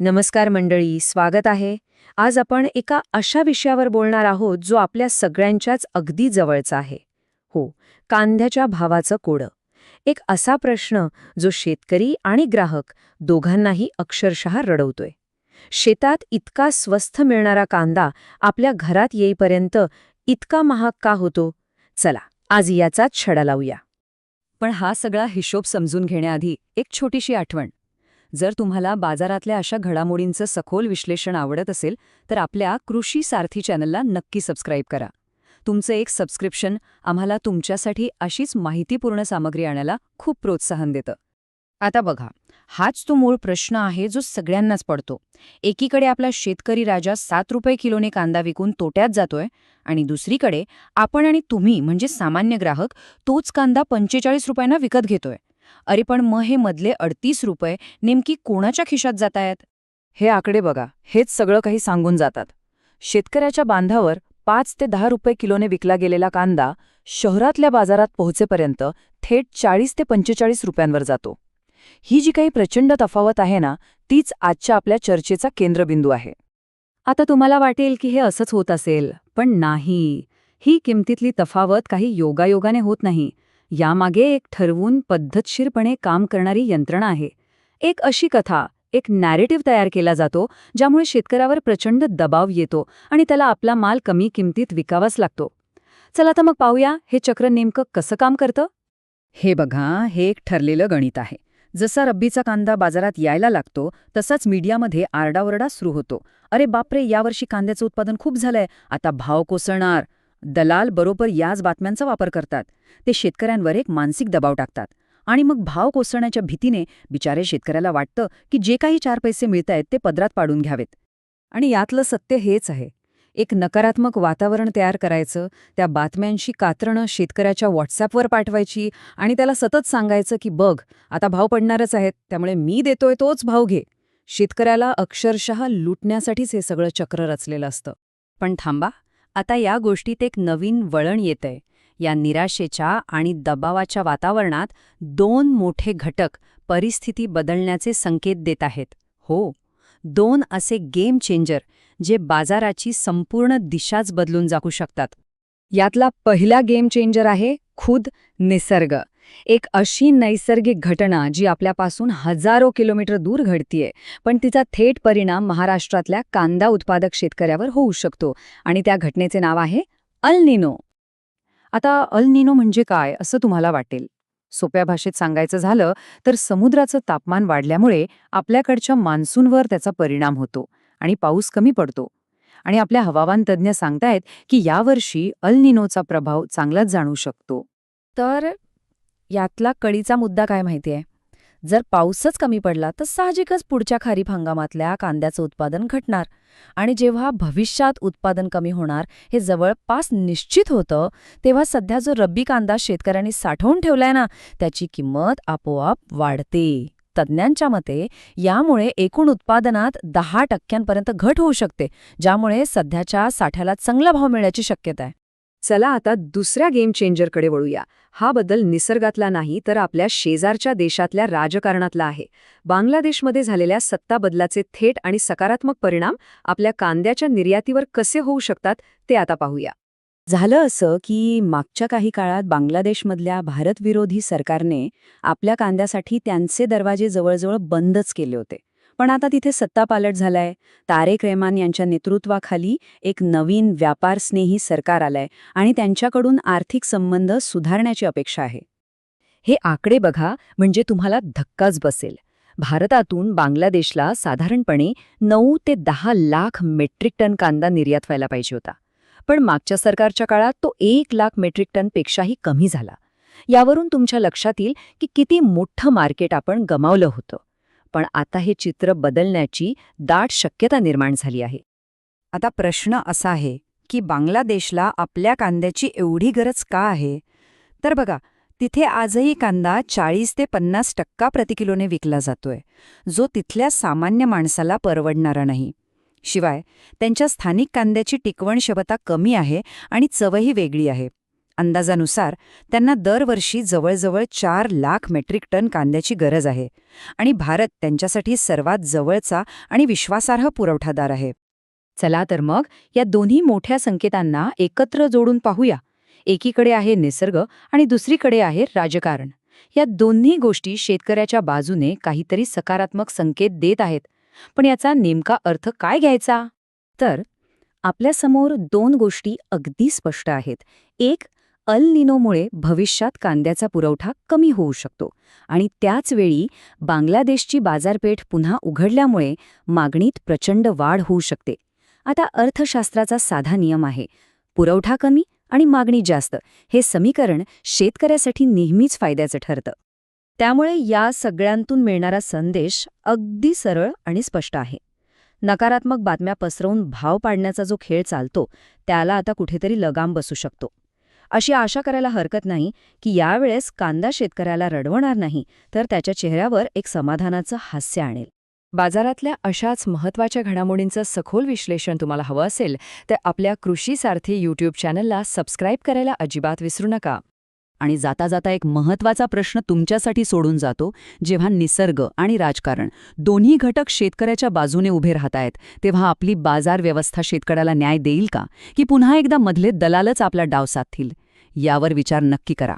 नमस्कार मंडळी, स्वागत आहे. आज आपण एका अशा विषयावर बोलणार आहोत जो आपल्या सगळ्यांच्याच अगदी जवळचा आहे. हो, कांद्याच्या भावाचं कोडं. एक असा प्रश्न जो शेतकरी आणि ग्राहक दोघांनाही अक्षरशः रडवतोय. शेतात इतका स्वस्त मिळणारा कांदा आपल्या घरात येईपर्यंत इतका महाग का होतो? चला, आज याचाच छडा लावूया. पण हा सगळा हिशोब समजून घेण्याआधी एक छोटीशी आठवण. जर तुम्हाला बाजारातल्या अशा घडामोडींचं सखोल विश्लेषण आवडत असेल तर आपल्या कृषी सारथी चॅनलला नक्की सबस्क्राईब करा. तुमचं एक सबस्क्रिप्शन आम्हाला तुमच्यासाठी अशीच माहितीपूर्ण सामग्री आणायला खूप प्रोत्साहन देतं. आता बघा, हाच तो मूळ प्रश्न आहे जो सगळ्यांनाच पडतो. एकीकडे आपला शेतकरी राजा 7 रुपये किलोने कांदा विकून तोट्यात जातोय आणि दुसरीकडे आपण आणि तुम्ही म्हणजे सामान्य ग्राहक तोच कांदा 45 रुपयांना विकत घेतोय. अरे पण मग हे मधले 38 रुपये नेमकी कोणाच्या खिशात जातायत? हे आकडे बघा, हेच सगळं काही सांगून जातात. शेतकऱ्याच्या बांधावर 5 ते 10 रुपये किलोने विकला गेलेला कांदा शहरातल्या बाजारात पोहोचेपर्यंत थेट 40 ते 45 रुपयांवर जातो. ही जी काही प्रचंड तफावत आहे ना, तीच आजच्या आपल्या चर्चेचा केंद्रबिंदू आहे. आता तुम्हाला वाटेल की हे असंच होत असेल, पण नाही. ही किमतीतली तफावत काही योगायोगाने होत नाही. यामागे एक ठरवून पद्धतशीरपणे काम करणारी यंत्रणा आहे. एक अशी कथा, एक नॅरेटिव्ह तयार केला जातो ज्यामुळे शेतकऱ्यावर प्रचंड दबाव येतो आणि त्याला आपला माल कमी किमतीत विकावाच लागतो. चला तर मग पाहूया हे चक्र नेमकं कसं काम करतं. हे बघा, हे एक ठरलेलं गणित आहे. जसा रब्बीचा कांदा बाजारात यायला लागतो तसाच मीडियामध्ये आरडाओरडा सुरू होतो. अरे बापरे, यावर्षी कांद्याचं उत्पादन खूप झालंय, आता भाव कोसळणार. दलाल बरोबर याच बातम्यांचा वापर करतात. ते शेतकऱ्यांवर एक मानसिक दबाव टाकतात आणि मग भाव कोसळण्याच्या भीतीने बिचारे शेतकऱ्याला वाटतं की जे काही 4 पैसे मिळतायत ते पदरात पाडून घ्यावेत. आणि यातलं सत्य हेच आहे. एक नकारात्मक वातावरण तयार करायचं, त्या बातम्यांशी कातरणं शेतकऱ्याच्या व्हॉट्सॲपवर पाठवायची आणि त्याला सतत सांगायचं की बघ, आता भाव पडणारच आहेत, त्यामुळे मी देतोय तोच भाव घे. शेतकऱ्याला अक्षरशः लुटण्यासाठीच हे सगळं चक्र रचलेलं असतं. पण थांबा, आता या गोष्टीत एक नवीन वळण येतंय. या निराशेच्या आणि दबावाच्या वातावरणात 2 मोठे घटक परिस्थिती बदलण्याचे संकेत देत आहेत. हो, 2 असे गेम चेंजर जे बाजाराची संपूर्ण दिशाच बदलून जाऊ शकतात. यातला पहिला गेम चेंजर आहे खुद निसर्ग. एक अशी नैसर्गिक घटना जी आपल्यापासून हजारो किलोमीटर दूर घडतीये, पण तिचा थेट परिणाम महाराष्ट्रातल्या कांदा उत्पादक शेतकऱ्यावर होऊ शकतो आणि त्या घटनेचे नाव आहे अल निनो. आता अल निनो म्हणजे काय असं तुम्हाला वाटेल. सोप्या भाषेत सांगायचं झालं तर समुद्राचं तापमान वाढल्यामुळे आपल्याकडच्या मान्सूनवर त्याचा परिणाम होतो आणि पाऊस कमी पडतो. आणि आपल्या हवामान तज्ज्ञ सांगतायत की यावर्षी अल निनोचा प्रभाव चांगलाच जाणू शकतो. तर यातला कळीचा मुद्दा काय माहितीये? जर पाऊसच कमी पडला तर साहजिकच पुढच्या खरीप हंगामातल्या कांद्याचं उत्पादन घटणार. आणि जेव्हा भविष्यात उत्पादन कमी होणार हे जवळपास निश्चित होतं, तेव्हा सध्या जो रब्बी कांदा शेतकऱ्यांनी साठवून ठेवलाय ना, त्याची किंमत आपोआप वाढते. तज्ज्ञांच्या मते यामुळे एकूण उत्पादनात 10% घट होऊ शकते, ज्यामुळे सध्याच्या साठ्याला चांगला भाव मिळण्याची शक्यता आहे. चला आता दुसऱ्या गेम चेंजरकडे वळूया. हा बदल निसर्गातला नाही तर आपल्या शेजारच्या देशातल्या राजकारणातला आहे. बांगलादेशमध्ये झालेल्या सत्ता बदलाचे थेट आणि सकारात्मक परिणाम आपल्या कांद्याच्या निर्यातीवर कसे होऊ शकतात ते आता पाहूया. झालं असं की मागच्या काही काळात बांगलादेशमधल्या भारतविरोधी सरकारने आपल्या कांद्यासाठी त्यांचे दरवाजे जवळजवळ बंदच केले होते. पण आता तिथे सत्तापालट झालाय. तारेक रहमान यांच्या नेतृत्वाखाली एक नवीन व्यापारस्नेही सरकार आलंय आणि त्यांच्याकडून आर्थिक संबंध सुधारण्याची अपेक्षा आहे. हे आकडे बघा म्हणजे तुम्हाला धक्काच बसेल. भारतातून बांगलादेशला साधारणपणे 9 ते 10 लाख मेट्रिक टन कांदा निर्यात व्हायला पाहिजे होता. पण मागच्या सरकारच्या काळात तो 1 लाख मेट्रिक टनपेक्षाही कमी झाला. यावरून तुमच्या लक्षात येईल की किती मोठं मार्केट आपण गमावलं होतं. पण आता हे चित्र बदलण्याची दाट शक्यता निर्माण झाली आहे. आता प्रश्न असा आहे की बांगलादेशला आपल्या कांद्याची एवढी गरज का आहे? तर बघा, तिथे आजही कांदा 40 ते 50% प्रतिकिलोने विकला जातोय, जो तिथल्या सामान्य माणसाला परवडणारा नाही. शिवाय त्यांच्या स्थानिक कांद्याची टिकवणक्षमता कमी आहे आणि चवही वेगळी आहे. अंदाजानुसार त्यांना दरवर्षी जवळजवळ 4 लाख मेट्रिक टन कांद्याची गरज आहे आणि भारत त्यांच्यासाठी सर्वात जवळचा आणि विश्वासार्ह पुरवठादार आहे. चला तर मग या दोन्ही मोठ्या संकेतांना एकत्र जोडून पाहूया. एकीकडे आहे निसर्ग आणि दुसरीकडे आहे राजकारण. या दोन्ही गोष्टी शेतकऱ्याच्या बाजूने काहीतरी सकारात्मक संकेत देत आहेत. पण याचा नेमका अर्थ काय घ्यायचा? तर आपल्यासमोर 2 गोष्टी अगदी स्पष्ट आहेत. एक, अल निनोमुळे भविष्यात कांद्याचा पुरवठा कमी होऊ शकतो आणि त्याच वेळी बांगलादेशची बाजारपेठ पुन्हा उघडल्यामुळे मागणीत प्रचंड वाढ होऊ शकते. आता अर्थशास्त्राचा साधा नियम आहे, पुरवठा कमी आणि मागणी जास्त हे समीकरण शेतकऱ्यासाठी नेहमीच फायद्याचं ठरतं. त्यामुळे या सगळ्यांतून मिळणारा संदेश अगदी सरळ आणि स्पष्ट आहे. नकारात्मक बातम्या पसरवून भाव पाडण्याचा जो खेळ चालतो त्याला आता कुठेतरी लगाम बसू शकतो. अशी आशा करायला हरकत नाही की यावेळेस कांदा शेतकऱ्याला रडवणार नाही, तर त्याच्या चेहऱ्यावर एक समाधानाचं हास्य आणेल. बाजारातल्या अशाच महत्त्वाच्या घडामोडींचं सखोल विश्लेषण तुम्हाला हवं असेल तर आपल्या कृषी सारथी यूट्यूब चॅनलला सबस्क्राईब करायला अजिबात विसरू नका. आणि जाता जाता एक महत्त्वाचा प्रश्न तुमच्यासाठी सोडून जातो. जेव्हा निसर्ग आणि राजकारण दोन्ही घटक शेतकऱ्याच्या बाजूने उभे राहतायत, तेव्हा आपली बाजार व्यवस्था शेतकऱ्याला न्याय देईल का, की पुन्हा एकदा मधले दलालच आपला डाव साधतील? यावर विचार नक्की करा.